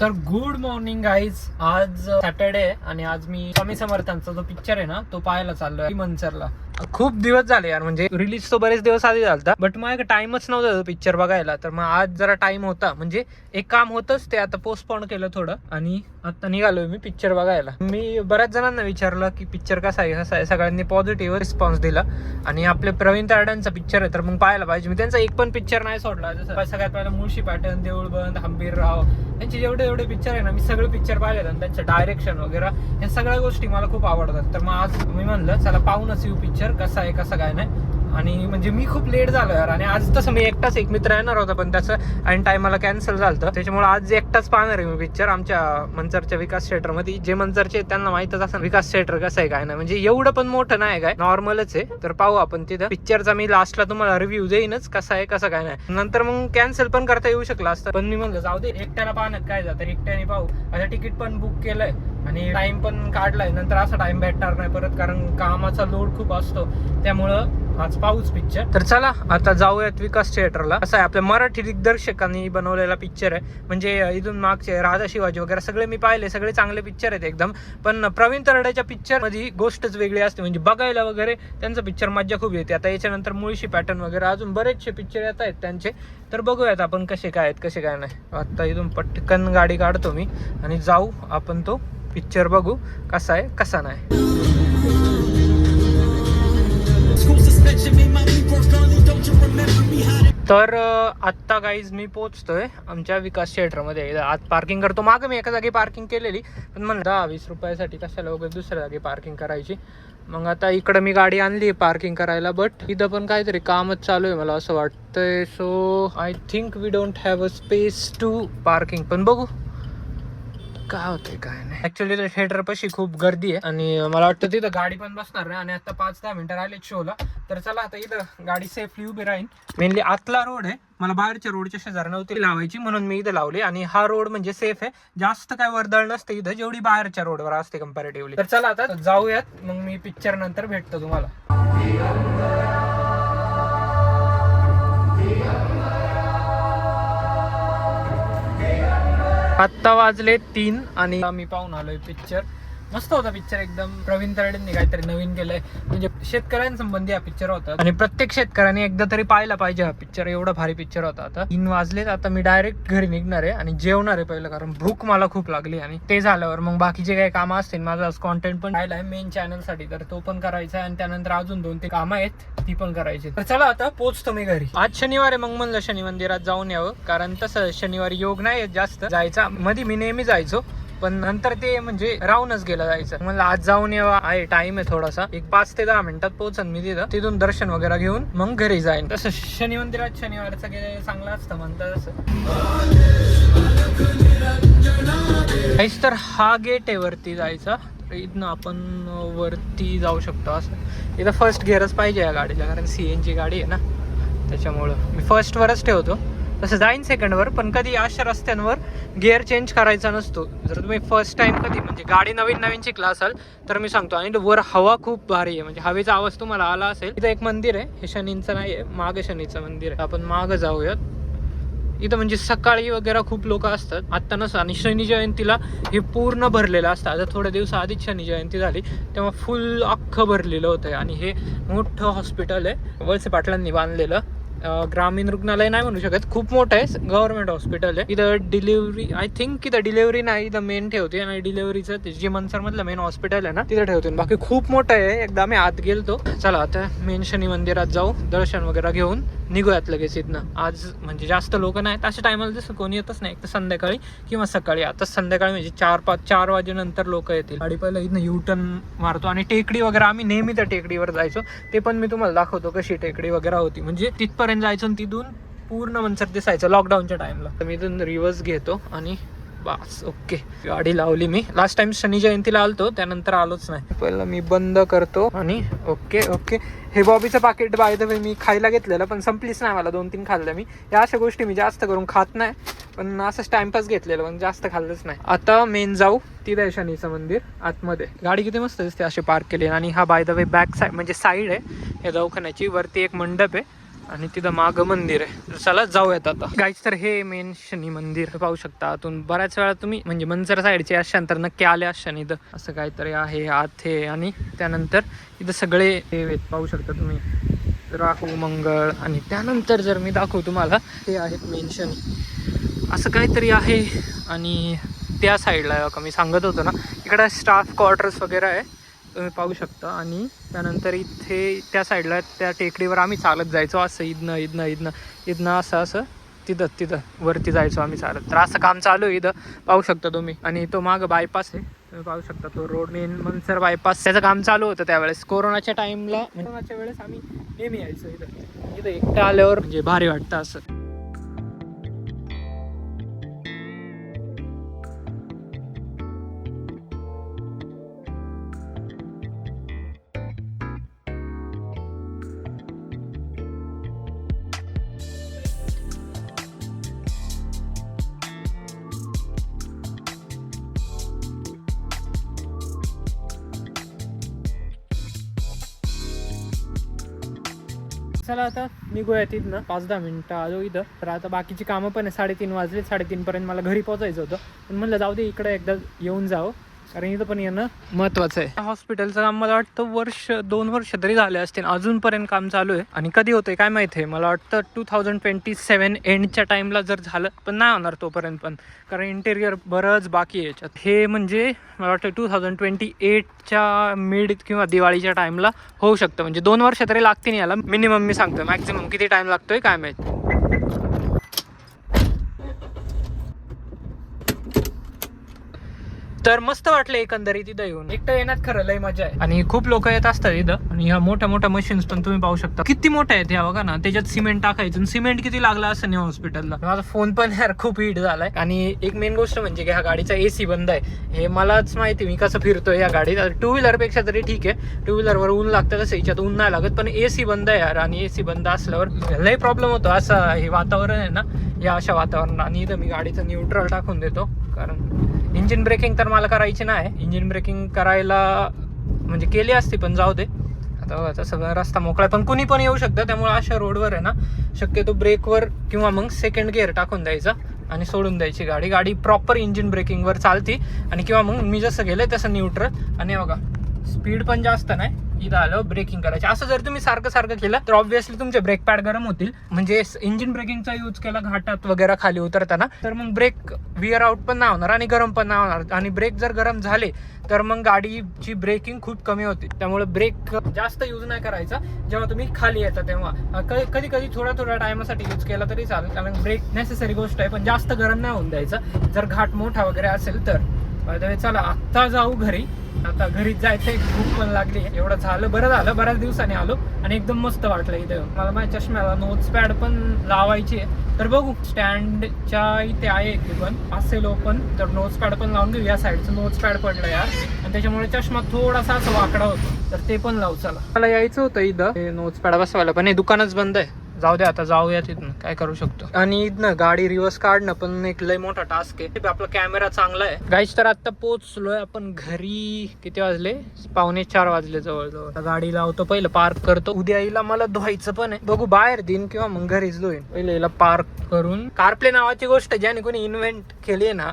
तर good morning guys. आज Saturday आहे आणि आज मी स्वामी समर्थांचा जो पिक्चर आहे ना तो पाहायला चाललोय मनसरला. खूप दिवस झाले यार, म्हणजे रिलीज तो बरेच दिवस आधी झालता, बट माझ्याकडे टाइमच नव्हता तो पिक्चर बघायला. तर मग आज जरा टाइम होता, म्हणजे एक काम होतंच ते आता पोस्टपोन केलं थोडं आणि आता निघालोय मी पिक्चर बघायला. मी बऱ्याच जणांना विचारलं की पिक्चर कसा आहे. सगळ्यांनी पॉझिटिव्ह रिस्पॉन्स दिला आणि आपले प्रवीण तारड्यांचा पिक्चर आहे तर मग पाहायला पाहिजे. मी त्यांचा एक पण पिक्चर नाही सोडला. जसं सगळ्यात पहिला मुळशी पॅटर्न, देऊळबंद, हंबीरराव यांचे जेवढे पिक्चर आहे ना मी सगळे पिक्चर पाहिले आणि त्यांचं डायरेक्शन वगैरे या सगळ्या गोष्टी मला खूप आवडतात. तर मग आज मी म्हणलं चला पाहूनच येऊ पिक्चर कसा आहे कसं काय नाही. आणि म्हणजे मी खूप लेट झालो यार, आणि आज तसं मी एकटाच एक मित्र येणार होता पण त्याचं ऐन टायमाला कॅन्सल झालं, त्याच्यामुळे आज एकटाच पाहणार आहे मी पिक्चर आमच्या मनसरच्या विकास थिएटरमध्ये. जे मनसरचे त्यांना माहितच असं विकास थिएटर कसं आहे काय नाही, म्हणजे एवढं पण मोठं नाही काय, नॉर्मलच आहे. तर पाहू आपण तिथं पिक्चरचा. मी लास्टला तुम्हाला रिव्ह्यू देईनच कसा आहे कसं काय नाही. नंतर मग कॅन्सल पण करता येऊ शकला असतं, पण मी म्हणलं जाऊ दे एकट्याला पाहण्यात काय जातं, एकट्याने पाहू. आता तिकीट पण बुक केलंय आणि टाइम पण काढलाय. नंतर असा टाइम भेटणार नाही परत, कारण कामाचा लोड खूप असतो. त्यामुळं आज पाहूच पिक्चर. तर चला आता जाऊयात विकास थिएटरला. असं आहे आपल्या मराठी दिग्दर्शकांनी बनवलेला पिक्चर आहे, म्हणजे इथून मागचे राजा शिवाजी वगैरे सगळे मी पाहिले, सगळे चांगले पिक्चर आहेत एकदम. पण प्रवीण तरड्याच्या पिक्चर मध्ये गोष्टच वेगळी असते, म्हणजे बघायला वगैरे त्यांचं पिक्चर मज्जा खूप येते. आता याच्यानंतर मुळशी पॅटर्न वगैरे अजून बरेचसे पिक्चर येत आहेत त्यांचे, तर बघूयात आपण कसे काय आहेत कसे काय नाही. आता इथून पटकन गाडी काढतो मी आणि जाऊ आपण तो पिक्चर बघू कसा आहे कसा नाही. तर आत्ता गाईज मी पोहोचतोय आमच्या विकास थिएटरमध्ये. आज पार्किंग करतो. मागं मी एका जागी पार्किंग केलेली, पण म्हणलं 10-20 रुपयासाठी कशाला वगैरे दुसऱ्या जागी पार्किंग करायची. मग आता इकडं मी गाडी आणली पार्किंग करायला, बट इथं पण काहीतरी कामच चालू आहे मला असं वाटतंय. So I think we don't have a space to parking, पण बघू काय होतंय काय नाही. ऍक्च्युली त्या थिएटर पाशी खूप गर्दी आहे आणि मला वाटतं तिथं गाडी पण बसणार नाही. आणि आता 5-10 मिनिटं राहिले शोला, तर चला आता इथं गाडी सेफली उभी राहील. मेनली आतला रोड आहे, मला बाहेरच्या रोडच्या शेजारी नव्हती लावायची म्हणून मी इथं लावली. आणि हा रोड म्हणजे सेफ आहे, जास्त काय वर्दळ नसते इथं जेवढी बाहेरच्या रोडवर असते कम्पॅरेटिव्हली. तर चला आता जाऊयात, मग मी पिक्चर नंतर भेटतो तुम्हाला. आत्ता वाजले 3 आणि आम्ही पाहून आलोय पिक्चर. मस्त होता पिक्चर एकदम. प्रवीण तरडेंनी काहीतरी नवीन केलंय, म्हणजे शेतकऱ्यांसंबंधी हा पिक्चर होता आणि प्रत्येक शेतकऱ्याने एकदा तरी पाहायला पाहिजे हा पिक्चर. एवढा भारी पिक्चर होता. आता 3 वाजलेत, आता मी डायरेक्ट घरी निघणार आहे आणि जेवणार आहे पहिलं, कारण भूक मला खूप लागली. आणि ते झाल्यावर मग बाकीचे काही कामं असतील. माझं आज कॉन्टेंट पण राहिला आहे मेन चॅनलसाठी, तर तो पण करायचा आहे. आणि त्यानंतर अजून 2-3 कामं आहेत, ती पण करायची. तर चला आता पोहोचतो मी घरी. आज शनिवार आहे, मग म्हणलं शनी मंदिरात जाऊन यावं, कारण तसं शनिवारी योग नाही जास्त जायचा. मध्ये मी नेहमी जायचो, पण नंतर ते म्हणजे राहूनच गेलं जायचं. म्हणलं आज जाऊन यावा, आहे टाइम आहे थोडासा, एक 5 ते 10 मिनिटात पोहोचन मी तिथं. तिथून दर्शन वगैरे घेऊन मग घरी जाईन. तसं शनी मंदिरात शनिवारचं गेलं चांगलं असतं म्हणतात तसं. तर हा गेट आहे वरती जायचा, इथनं आपण वरती जाऊ शकतो. असं इथं फर्स्ट गिअरच पाहिजे या गाडीला, कारण CNG गाडी आहे ना, त्याच्यामुळं मी फर्स्ट वरच ठेवतो. तसं जाईन सेकंडवर, पण कधी अशा रस्त्यांवर गिअर चेंज करायचा नसतो. जर तुम्ही फर्स्ट टाइम कधी म्हणजे गाडी नवीन शिकला असाल तर मी सांगतो. आणि वर हवा खूप भारी आहे, म्हणजे हवेचा आवाज तुम्हाला आला असेल. इथं एक मंदिर आहे, हे शनींचं नाही आहे, मागं शनीचं मंदिर आहे. आपण मागं जाऊयात. इथं म्हणजे सकाळी वगैरे खूप लोक असतात, आत्ता नसतं. आणि शनी जयंतीला हे पूर्ण भरलेलं असतं. आता थोड्या दिवसाआधीच शनी जयंती झाली, तेव्हा फुल अख्खं भरलेलं होतं. आणि हे मोठं हॉस्पिटल आहे, वळसे पाटलांनी बांधलेलं. ग्रामीण रुग्णालय नाही म्हणू शकत, खूप मोठं आहे, गव्हर्नमेंट हॉस्पिटल आहे. इथं डिलिव्हरी, आय थिंक इथं डिलिव्हरी नाही, इथं मेन ठेवते. आणि डिलिव्हरीचं जे मनसर मधलं मेन हॉस्पिटल आहे ना तिथं ठेवते. बाकी खूप मोठं आहे, एकदा आम्ही आत गेलतो. चला आता मेन शनी मंदिरात जाऊ, दर्शन वगैरे घेऊन निघूयात लगेच इथनं. आज म्हणजे जास्त लोक नाहीत अशा टायमाला, जसं कोणी येतच नाही, एक तर संध्याकाळी किंवा सकाळी. आता संध्याकाळी म्हणजे 4 वाजेनंतर लोक येतील. गाडी पहिलं इथनं U-turn मारतो. आणि टेकडी वगैरे आम्ही नेहमी त्या टेकडीवर जायचो, ते पण मी तुम्हाला दाखवतो कशी टेकडी वगैरे होती. म्हणजे तिथपर्यंत जायचो आणि तिथून पूर्ण मनसर दिसायचं लॉकडाऊनच्या टाइमला. तर मी इथून रिव्हर्स घेतो आणि बस ओके, गाडी लावली मी. लास्ट टाइम शनी जयंतीला आलतो, त्यानंतर आलोच नाही. पहिलं मी बंद करतो आणि ओके. हे बॉबीचं पाकिट बाय द वे मी खायला घेतलेलं, पण संपलीच नाही, मला 2-3 खाल्लं मी. या अशा गोष्टी मी जास्त करून खात नाही, पण असंच टाइमपास घेतलेलं, पण जास्त खाल्लंच नाही. आता मेन जाऊ, तिथं आहे शनीचं मंदिर आतमध्ये. गाडी किती मस्त दिसते अशी पार्क केली. आणि हा by the way back side म्हणजे साईड आहे या दवाखान्याची. वरती एक मंडप आहे आणि तिथं मागं मंदिर आहे. चला जाऊयात आता गाईज. तर हे मेन शनी मंदिर पाहू शकता. आतून बऱ्याच वेळा तुम्ही म्हणजे मंचर साईडचे अशांतर नक्की आले असशान. इथं असं काहीतरी आहे आत हे. आणि त्यानंतर इथं सगळे देव पाहू शकता तुम्ही, राहू मंगळ. आणि त्यानंतर जर मी दाखवू तुम्हाला, हे आहेत मेन शनी असं काहीतरी आहे. आणि त्या साईडला का मी सांगत होतो ना, इकडं स्टाफ क्वार्टर्स वगैरे आहे तुम्ही पाहू शकता. आणि त्यानंतर इथे त्या साईडला त्या टेकडीवर आम्ही चालत जायचो. असं इथनं असं तिथं वरती जायचो आम्ही चालत. तर असं काम चालू आहे इथं पाहू शकता तुम्ही. आणि तो मागं बायपास आहे तुम्ही पाहू शकता, तो रोड मेन मनसर बायपास. त्याचं काम चालू होतं त्यावेळेस कोरोनाच्या टाईमला. कोरोनाच्या वेळेस आम्ही नेहमी यायचो इथं एकटं आल्यावर म्हणजे भारी वाटतं असं. चला आता निघूया तिथनं. 5-10 मिनिटं आलो इथं. तर आता बाकीची कामं पण आहे. 3:30 वाजले. 3:30 पर्यंत मला घरी पोहोचायचं होतं, पण म्हणलं जाऊ दे इकडे एकदा येऊन जावं, कारण इथं पण येणं महत्त्वाचं आहे. हॉस्पिटलचं काम मला वाटतं 1-2 वर्ष तरी झाले असतील, अजूनपर्यंत काम चालू आहे. आणि कधी होतंय काय माहिती आहे, मला वाटतं 2027 एंडच्या टाईमला जर झालं, पण नाही होणार तोपर्यंत पण, कारण इंटेरियर बरंच बाकी आहे याच्यात. हे म्हणजे मला वाटतं 2028च्या मिड किंवा दिवाळीच्या टाईमला होऊ शकतं. म्हणजे 2 वर्ष तरी लागतील याला मिनिमम. मी सांगतो मॅक्झिमम किती टाईम लागतोय काय माहिती. तर मस्त वाटलं एकंदरीत इथं येऊन. एकटं येण्यात खरं लय मजा आहे. आणि खूप लोक येत असतात इथं. आणि ह्या मोठ्या मोठ्या मशीन्स पण तुम्ही पाहू शकता किती मोठ्या आहेत ह्या, बघा ना. त्याच्यात सिमेंट टाकायचं, सिमेंट किती लागला असं नाही हॉस्पिटलला. माझा फोन पण यार खूप हीट झालाय. आणि एक मेन गोष्ट म्हणजे की ह्या गाडीचा AC बंद आहे. हे मलाच माहिती, मी कसं फिरतोय या गाडीत. 2 व्हीलर पेक्षा तरी ठीक आहे, 2 व्हीलरवर ऊन लागतं तसं याच्यात ऊन नाही लागत, पण AC बंद आहे यार. आणि AC बंद असल्यावर लय प्रॉब्लेम होतो. असं हे वातावरण आहे ना, या अशा वातावरणात. आणि इथं मी गाडीचं न्यूट्रल टाकून देतो, कारण इंजिन ब्रेकिंग तर मला करायची नाही. इंजिन ब्रेकिंग करायला म्हणजे केली असती, पण जाऊ दे आता. सगळा रस्ता मोकळा, पण कुणी पण येऊ शकतं. त्यामुळे अशा रोडवर आहे ना, शक्यतो ब्रेकवर किंवा मग सेकंड गिअर टाकून द्यायचा आणि सोडून द्यायची गाडी. गाडी प्रॉपर इंजिन ब्रेकिंगवर चालती. आणि किंवा मग मी जसं गेलं तसं न्यूट्रल. आणि बघा स्पीड पण जास्त नाही, इथं आलं ब्रेकिंग करायची. असं जर तुम्ही सारखं केलं तर ऑब्व्हियसली तुमचे ब्रेक पॅड गरम होतील. म्हणजे इंजिन ब्रेकिंगचा यूज केला घाटात वगैरे खाली उतरताना, तर मग ब्रेक विअर आउट पण नाही होणार आणि गरम पण नाही होणार. आणि ब्रेक जर गरम झाले तर मग गाडीची ब्रेकिंग खूप कमी होते. त्यामुळे ब्रेक जास्त यूज नाही करायचा जेव्हा तुम्ही खाली येता तेव्हा. कधी थोड्या टायमासाठी यूज केला तरी चालेल, कारण ब्रेक नेसेसरी गोष्ट आहे, पण जास्त गरम नाही होऊन द्यायचा जर घाट मोठा वगैरे असेल तर. चला आत्ता जाऊ घरी. आता घरीच जायचंय, भूक पण लागली. एवढं झालं, बरं झालं बऱ्याच दिवसांनी आलो आणि एकदम मस्त वाटलं इथं. मला माझ्या चष्म्याला नोट्स पॅड पण लावायची आहे, तर बघू स्टँडच्या इथे आहे की पण असेल ओपन, तर नोट्स पॅड पण लावून घेऊ. या साईडचं नोट्स पॅड पडलं यार, आणि त्याच्यामुळे चष्मा थोडासा असं वाकडा होतो, तर ते पण लावू. चला मला यायचं होतं इथं हे नोट्स पॅड बसवायला, पण हे दुकानच बंद आहे. जाऊ दे आता, जाऊया तिथून, काय करू शकतो. आणि इथनं गाडी रिव्हर्स काढणं पण एक लय मोठा टास्क आहे. आपला कॅमेरा चांगला आहे गाईज. तर आता पोहोचलोय आपण घरी. किती वाजले? 3:45 वाजले जवळजवळ. गाडी लावतो, पहिलं पार्क करतो. उद्या हिला मला धुवायचं पण आहे, बघू बाहेर देईन किंवा मग घरीच धुईन. पहिले हिला पार्क करून. कारप्ले नावाची गोष्ट ज्याने कोणी इन्व्हेंट केली आहे ना,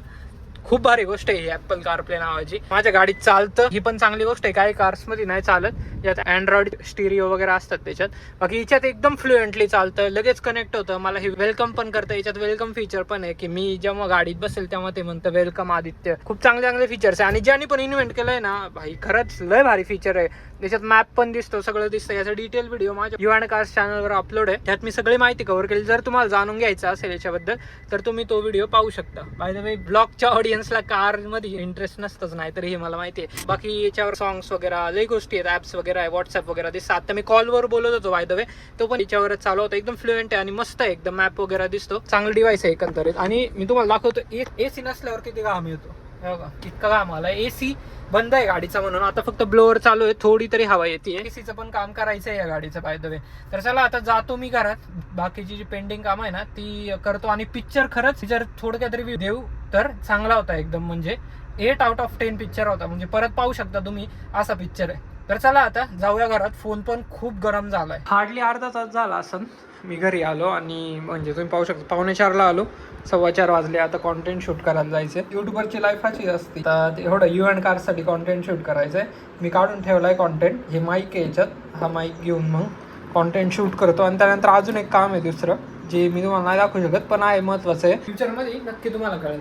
खूप भारी गोष्ट आहे ऍपल कारप्ले नावाची. माझ्या गाडीत चालतं, ही पण चांगली गोष्ट आहे. काही कार्स मध्ये नाही चालत, यात अँड्रॉइड स्टिरिओ वगैरे असतात त्याच्यात. बाकी याच्यात एकदम फ्लुएंटली चालतं, लगेच कनेक्ट होतं. मला हे वेलकम पण करतं. याच्यात वेलकम फीचर पण आहे, की मी जेव्हा गाडीत बसेल तेव्हा ते म्हणतं वेलकम आदित्य. खूप चांगले फीचर्स आहे. आणि ज्यांनी पण इन्व्हेंट केलंय ना भाई, खरंच लय भारी फीचर आहे. त्याच्यात मॅप पण दिसतो, सगळं दिसतं. याचा डिटेल व्हिडिओ माझ्या यू अँड कार्स चॅनलवर अपलोड आहे, त्यात मी सगळी माहिती कव्हर केली. जर तुम्हाला जाणून घ्यायचं असेल याच्याबद्दल तर तुम्ही तो व्हिडिओ पाहू शकता. बाय द वे ब्लॉगच्या ऑडियन्सला कार मध्ये इंटरेस्ट नसतंच, नाही तरी हे मला माहिती आहे. बाकी याच्यावर सॉंग्स वगैरे लई गोष्टी आहेत, ऍप्स वगैरे आहे, व्हॉट्सअप वगैरे दिसतं. आता मी कॉलवर बोलत होतो बाय द वे, तो पण याच्यावरच चालू होता. एकदम फ्लुएंट आहे आणि मस्त आहे एकदम. मॅप वगैरे दिसतो, चांगलं डिव्हाइस आहे एकंदरीत. आणि मी तुम्हाला दाखवतो AC नसल्यावर किती घाम येतो. बघा इतका घाम आला. AC बंद आहे गाडीचा म्हणून आता फक्त ब्लोअर चालू आहे, थोडी तरी हवा येते. ACचं पण काम करायचं आहे या गाडीचं बाय द वे. तर चला आता जातो मी घरात, बाकीची जी पेंडिंग काम आहे ना ती करतो. आणि पिक्चर खरंच जर थोडक्यात रिव्ह्यू देऊ तर चांगला होता एकदम. म्हणजे 8 out of 10 पिक्चर होता. म्हणजे परत पाहू शकता तुम्ही, असा पिक्चर आहे. तर चला आता जाऊया घरात. फोन पण खूप गरम झालाय. हार्डली अर्धा तास झाला असं मी घरी आलो आणि म्हणजे तुम्ही पाहू शकता 3:45 आलो, 4:15 वाजले. आता कॉन्टेंट शूट करायला जायचंय. युट्यूबरची लाईफ अशी असते. तर एवढं इव्हेंट कारसाठी कॉन्टेंट शूट करायचंय. मी काढून ठेवलाय कॉन्टेंट. हे माईक आहे याच्यात, हा माईक घेऊन मग कॉन्टेंट शूट करतो. आणि त्यानंतर अजून एक काम आहे दुसरं, जे मी तुम्हाला नाही दाखवू शकत पण आहे महत्त्वाचं आहे. फ्युचरमध्ये नक्की तुम्हाला कळेल.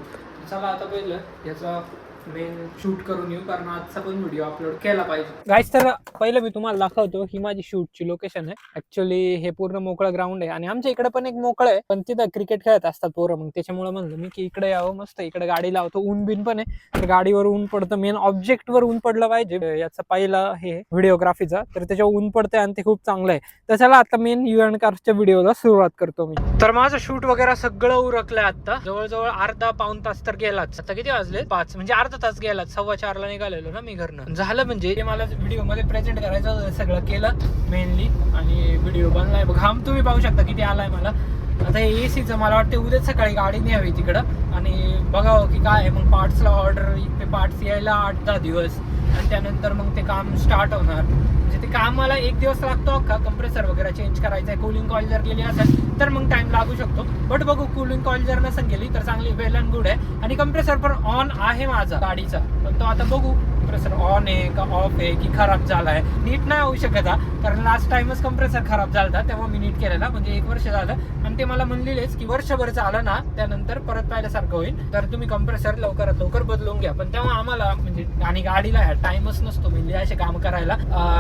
चला आता पहिलं याचा मेन शूट करून येऊ, कारण आजचा पण व्हिडिओ अपलोड केला पाहिजे. गाईस, तर पहिलं मी तुम्हाला दाखवतो, ही माझी शूटची लोकेशन आहे. ऍक्च्युली हे पूर्ण मोकळं ग्राउंड आहे आणि आमच्या इकडे पण एक मोकळं आहे, पण तिथं क्रिकेट खेळत असतात पोरं. मग त्याच्यामुळे म्हणलं मी की इकडे यावं, मस्त इकडे गाडी लावतो. ऊन बिन पण आहे, तर गाडीवर ऊन पडतं. मेन ऑब्जेक्टवर ऊन पडलं पाहिजे. याचा पहिला हे व्हिडिओग्राफीचा, तर त्याच्यावर ऊन पडतंय आणि ते खूप चांगलं आहे. तर चला आता मेन इव्हेंट कारच्या व्हिडिओला सुरुवात करतो मी. तर माझं शूट वगैरे सगळं उरकलंय. आता जवळजवळ अर्धा पाऊण तास तर गेलाच. आता किती वाजले? 5, म्हणजे अर्धा तास गेला. 4:15 निघालेलो ना मी घरनं. झालं म्हणजे मला व्हिडिओ मध्ये प्रेझेंट करायचं, सगळं केलं मेनली आणि व्हिडिओ बनलाय. घाम तुम्ही पाहू शकता किती आलाय मला. आता हे एसीचं मला वाटतं उद्या सकाळी गाडी न्यावी तिकडं आणि बघावं की काय. मग पार्ट्सला ऑर्डर, ते पार्ट्स यायला 8-10 दिवस आणि त्यानंतर मग ते काम स्टार्ट होणार. म्हणजे ते काम मला 1 दिवस लागतो अख्खा. कंप्रेसर वगैरे चेंज करायचं आहे. कूलिंग कॉईल जर गेली असेल तर मग टाइम लागू शकतो, बट बघू. कूलिंग कॉईल जर नसेल गेली तर चांगली वेल अँड गुड आहे. आणि कंप्रेसर पण ऑन आहे माझा गाडीचा, पण तो आता बघू कंप्रेसर ऑन आहे का ऑफ आहे की खराब झाला आहे. नीट नाही होऊ शकत, कारण लास्ट टाइमच कंप्रेसर खराब झाला तेव्हा मी नीट केलेला, म्हणजे 1 वर्ष झालं. आणि ते मला म्हणलेलेच की वर्षभर झालं ना त्यानंतर परत पाहिल्यासारखं होईल, तर तुम्ही कंप्रेसर लवकरात लवकर बदलून घ्या. पण तेव्हा आम्हाला म्हणजे आणि गाडीला टाइमच नसतो म्हणजे असे काम करायला.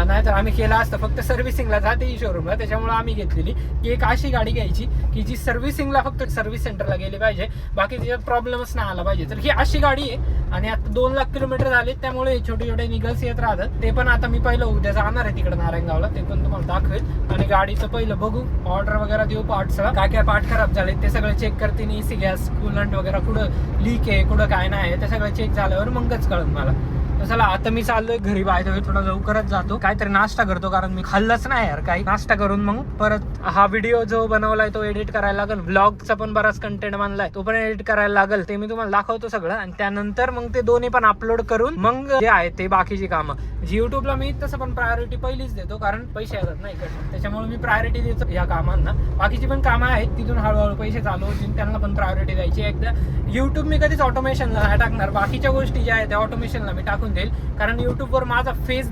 नाहीतर आम्ही केलं असतं. फक्त सर्व्हिसिंगला जाते शोरूमला, त्याच्यामुळे आम्ही घेतलेली की एक अशी गाडी घ्यायची की जी सर्व्हिसिंगला फक्त सर्व्हिस सेंटरला गेली पाहिजे, बाकी त्याच्यात प्रॉब्लेमच नाही आला पाहिजे. तर ही अशी गाडी आहे. आणि आता 2 लाख किलोमीटर झाले, त्यामुळे छोटे छोटे निगल्स येत राहतात. ते पण आता मी पहिलं उद्या जाणार आहे तिकडे नारायणगावला, ते पण तुम्हाला दाखवेल. आणि गाडीचं पहिलं बघू, ऑर्डर वगैरे देऊ पार्ट्सला. काय काय पार्ट खराब झाले ते सगळं चेक करते. एसी गॅस कूलंट वगैरे कुठं लीक आहे कुठं काय नाही ते सगळं चेक झाल्यावर मगच कळत मला. चला आता मी चाललोय घरी. बाहेर थोडा लवकरच जातो, काहीतरी नाश्ता करतो, कारण मी खाल्लंच नाही यार काही. नाश्ता करून मग परत हा व्हिडिओ जो बनवलाय तो एडिट करायला लागेल. व्लॉगचा पण बराच कंटेंट बनलाय, तो पण एडिट करायला लागेल. ते मी तुम्हाला दाखवतो सगळं. आणि त्यानंतर मग ते दोन्ही पण अपलोड करून मग जे आहे ते बाकीची कामं. युट्यूबला मी तसं पण प्रायोरिटी पहिलीच देतो, कारण पैसे येतात ना इकडनं, त्याच्यामुळे मी प्रायोरिटी देतो या कामांना. बाकीची पण कामं आहेत तिथून हळूहळू पैसे चालू होतील, त्यांना पण प्रायोरिटी द्यायची. एकदा युट्यूब मी कधीच ऑटोमेशनला नाही टाकणार. बाकीच्या गोष्टी ज्या आहेत त्या ऑटोमेशनला मी टाकून देईल, कारण युट्यूबवर माझा फेस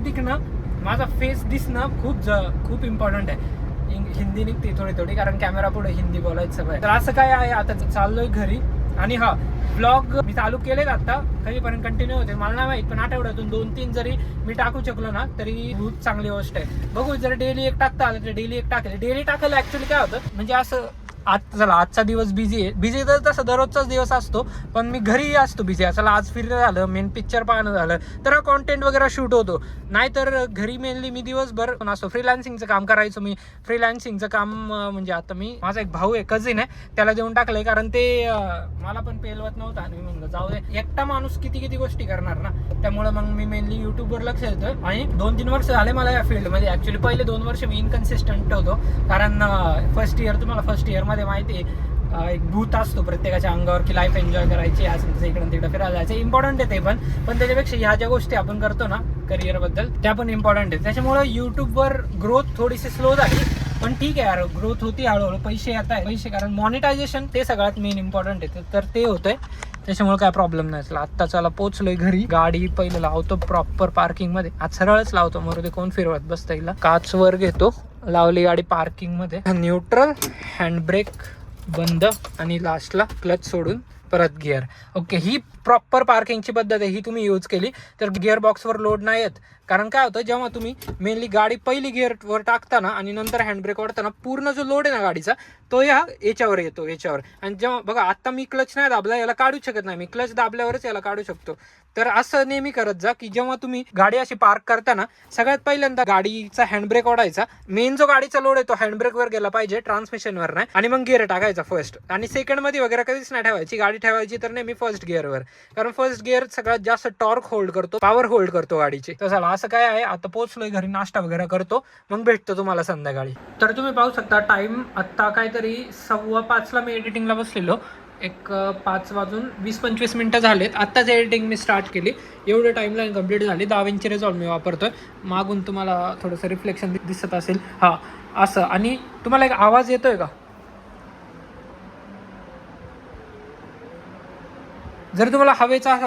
दिसणं खूप इम्पॉर्टंट आहे. हिंदी निघते थोडी, कारण कॅमेरा पुढे हिंदी बोलायचं सवय. तर असं काय आहे, आता चाललोय घरी. आणि हा ब्लॉग मी चालू केलेत आता, कधीपर्यंत कंटिन्यू होते मला नाही माहित, पण आठवड्यातून 2-3 जरी मी टाकू शकलो ना तरी खूप चांगली गोष्ट आहे. बघू, जर डेली एक टाकता आलं तर डेली एक टाकेल. डेली टाकायला ऍक्च्युली काय होतं म्हणजे असं, आजचा दिवस बिझी आहे. बिझी तर तसं दररोजचाच दिवस असतो, पण मी घरी असतो बिझी. असं आज फिरणं झालं, मेन पिक्चर पाहणं झालं तर कॉन्टेंट वगैरे शूट होतो. नाहीतर घरी मेनली मी दिवसभर असतो. फ्रीलान्सिंगचं काम करायचो मी. फ्रीलान्सिंगचं काम म्हणजे आता मी, माझा एक भाऊ आहे, कझिन आहे, त्याला देऊन टाकलंय, कारण ते मला पण पेलवत नव्हतं. आणि मी म्हणलं जाऊ दे, एकटा माणूस किती गोष्टी करणार ना. त्यामुळे मग मी मेनली युट्यूबवर लक्ष देतो. आणि 2-3 वर्ष झाले मला या फील्डमध्ये. ऍक्च्युली पहिले 2 वर्ष मी इनकन्सिस्टंट होतो, कारण फर्स्ट इयर मध्ये माहिती आहे एक भूत असतो प्रत्येकाच्या अंगावर की लाईफ एन्जॉय करायची, असं तसं इकडं तिकडं फिरायला जायचं. इम्पॉर्टंट आहे ते पण त्याच्यापेक्षा ह्या ज्या गोष्टी आपण करतो ना करिअर बद्दल, त्या पण इम्पॉर्टंट आहे. त्याच्यामुळे युट्यूबवर ग्रोथ थोडीशी स्लो झाली, पण ठीक आहे यार, ग्रोथ होती हळूहळू. पैसे येत आहे, पैसे, कारण मॉनिटायझेशन ते सगळ्यात मेन इम्पॉर्टंट आहे, तर ते होतंय. त्याच्यामुळे काय प्रॉब्लेम नाही. आता चला पोचलोय घरी. गाडी पहिलं लावतो प्रॉपर पार्किंग मध्ये. आज सरळच लावतो, मग कोण फिरवत बसता येईल. काच वर घेतो, लावली गाडी पार्किंग मध्ये. न्यूट्रल, हँड ब्रेक बंद आणि लास्टला क्लच सोडून परत गिअर. ओके, ही प्रॉपर पार्किंगची पद्धत आहे. ही तुम्ही यूज केली तर गिअर बॉक्सवर लोड नाही येत. कारण काय होतं, जेव्हा तुम्ही मेनली गाडी पहिली गिअरवर टाकताना आणि नंतर हँडब्रेक वाढताना पूर्ण जो लोड आहे ना गाडीचा तो याच्यावर येतो, याच्यावर. आणि जेव्हा बघा आता मी क्लच नाही दाबला, याला काढू शकत नाही मी. क्लच दाबल्यावरच याला काढू शकतो. तर असं नेहमी करत जा की जेव्हा तुम्ही गाडी अशी पार्क करताना सगळ्यात पहिल्यांदा गाडीचा हँडब्रेक ओढायचा. मेन जो गाडीचा लोड आहे तो हँडब्रेकवर गेला पाहिजे, ट्रान्समिशनवर नाही. आणि मग गिअर टाकायचा फर्स्ट. आणि सेकंड मध्ये वगैरे कधीच नाही ठेवायची गाडी. ठेवायची तर नेहमी फर्स्ट गिअरवर, कारण फर्स्ट गिअर सगळ्यात जास्त टॉर्क होल्ड करतो, पॉवर होल्ड करतो गाडीची. तर चला असं काय आहे, आता पोहोचलोय घरी, नाश्ता वगैरे करतो, मग भेटतो तुम्हाला संध्याकाळी. तर तुम्ही पाहू शकता टाइम आत्ता काहीतरी 4:15 मी एडिटिंगला बसलेलो. एक 5:20-25 झालेत. आत्ताच एडिटिंग मी स्टार्ट केली. एवढं टाईमलाईन कंप्लीट झाली. DaVinci Resolve मी वापरतोय. मागून तुम्हाला थोडंसं रिफ्लेक्शन दिसत असेल. हां, असं. आणि तुम्हाला एक आवाज येतोय का? जर तुम्हाला हवेचा असा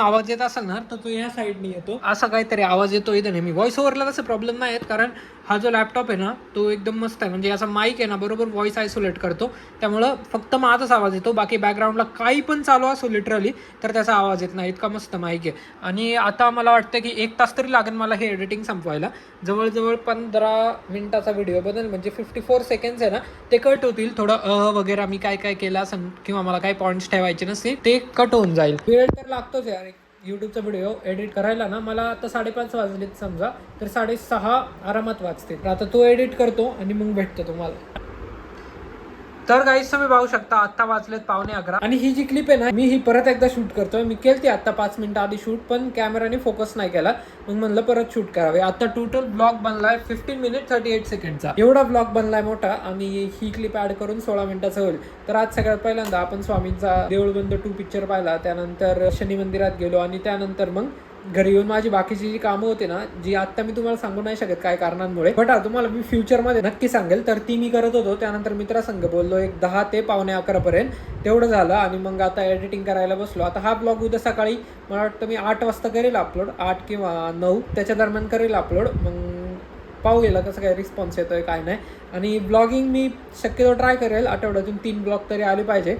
आवाज येत असेल ना, तर तो या साईडने येतो. असा काहीतरी आवाज येतो इथं नेहमी. व्हॉइस ओव्हरला तसं प्रॉब्लेम नाही आहेत, कारण हा जो लॅपटॉप आहे ना, तो एकदम मस्त आहे. म्हणजे याचा माईक आहे ना, बरोबर व्हॉइस आयसोलेट करतो. त्यामुळं फक्त माझाच आवाज येतो. बाकी बॅकग्राऊंडला काही पण चालू असो लिटरली, तर त्याचा आवाज येत नाही. इतका मस्त माईक आहे. आणि आता मला वाटतं की 1 तास तरी लागेल मला हे एडिटिंग संपवायला. जवळजवळ 15 मिनिटाचा व्हिडिओ बनेल. म्हणजे 54 सेकंड्स आहे ना, ते कट होतील. थोडं वगैरे मी काय काय केलं असेल किंवा मला काय पॉईंट्स ठेवायचे नसते, ते कट होऊन जाईल. वेळ तर लागतोच यार यूट्यूबचा व्हिडिओ एडिट करायला ना. मला आता 5:30 वाजलेत समजा, तर 6:30 आरामात वाजते. आता तो एडिट करतो आणि मग भेटतो तुम्हाला. तर गाईस तुम्ही पाहू शकता आता वाजलेत 11:15 आणि ही जी क्लिप आहे ना, मी ही परत एकदा शूट करतोय. मी केलती आता 5 मिनिटं आधी शूट, पण कॅमेराने फोकस नाही केला. मग म्हणलं परत शूट करावे. आता टोटल ब्लॉग बनलाय 15 मिनिट 38 सेकंडचा. एवढा ब्लॉग बनलाय मोठा आणि ही क्लिप ऍड करून 16 मिनिटाचा होईल. तर आज सगळ्यात पहिल्यांदा आपण स्वामींचा देऊळबंद 2 पिक्चर पाहिला. त्यानंतर शनी मंदिरात गेलो आणि त्यानंतर मग घरी येऊन माझी बाकीची जी कामं होते ना, जी आता मी तुम्हाला सांगू नाही शकत काय कारणांमुळे, बट तुम्हाला मी फ्युचरमध्ये नक्की सांगेल. तर ती मी करत होतो. त्यानंतर मित्रासंग बोललो एक 10 ते 11:15 पर्यंत. तेवढं झालं आणि मग आता एडिटिंग करायला बसलो. आता हा ब्लॉग उद्या सकाळी मला वाटतं मी 8 वाजता करेल अपलोड, 8 किंवा 9 त्याच्या दरम्यान करेल अपलोड. मग पाहू गेला कसं काय रिस्पॉन्स येतोय काय नाही. आणि ब्लॉगिंग मी शक्यतो ट्राय करेल आठवड्यातून 3 ब्लॉग तरी आले पाहिजे.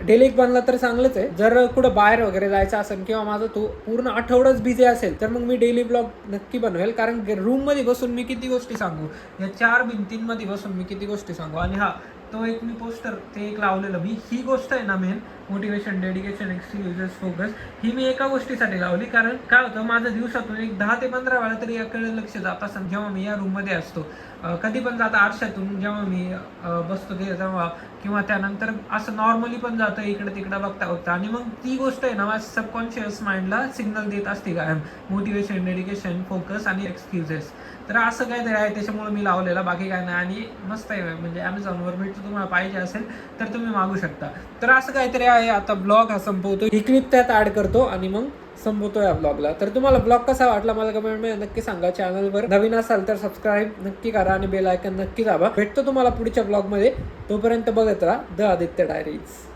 डेली एक बनला तर चांगलंच आहे. जर कुठं बाहेर वगैरे जायचं असेल किंवा माझा तो पूर्ण आठवडाच बिझी असेल, तर मग मी डेली ब्लॉग नक्की बनवेल. कारण रूममध्ये बसून मी किती गोष्टी सांगू, या 4 भिंतींमध्ये बसून मी किती गोष्टी सांगू. आणि हा तो एक मी पोस्टर ते एक लावलेलं मी. ही गोष्ट आहे ना main motivation, dedication, excuses, focus, ही मी एका गोष्टीसाठी लावली. कारण काय होतं, माझं दिवसातून एक 10 ते 15 वेळा तरी याकडे लक्ष जात असतं जेव्हा मी या रूममध्ये असतो. कधी पण जातं आरशातून जेव्हा मी बसतो तेव्हा, किंवा त्यानंतर असं नॉर्मली पण जातं इकडे तिकडे बघता बघता. आणि मग ती गोष्ट आहे ना माझ्या सबकॉन्शियस माइंडला सिग्नल देत असते कायम, मोटिवेशन, डेडिकेशन, फोकस आणि एक्सक्यूजेस. तर असं काहीतरी आहे, त्याच्यामुळे मी लावलेला, बाकी काय नाही. आणि मस्त आहे, म्हणजे ॲमेझॉनवर भेटतो, तुम्हाला पाहिजे असेल तर तुम्ही मागू शकता. तर असं काहीतरी आहे. आता ब्लॉग हा संपवतो, ही क्लिप त्यात ॲड करतो आणि मग संपवतो या ब्लॉगला. तर तुम्हाला ब्लॉग कसा वाटला मला कमेंटमध्ये नक्की सांगा. चॅनलवर नवीन असाल तर सबस्क्राईब नक्की करा आणि बेल आयकन नक्की दाबा. भेटतो तुम्हाला पुढच्या ब्लॉगमध्ये. तोपर्यंत बघत राहा द आदित्य डायरीज.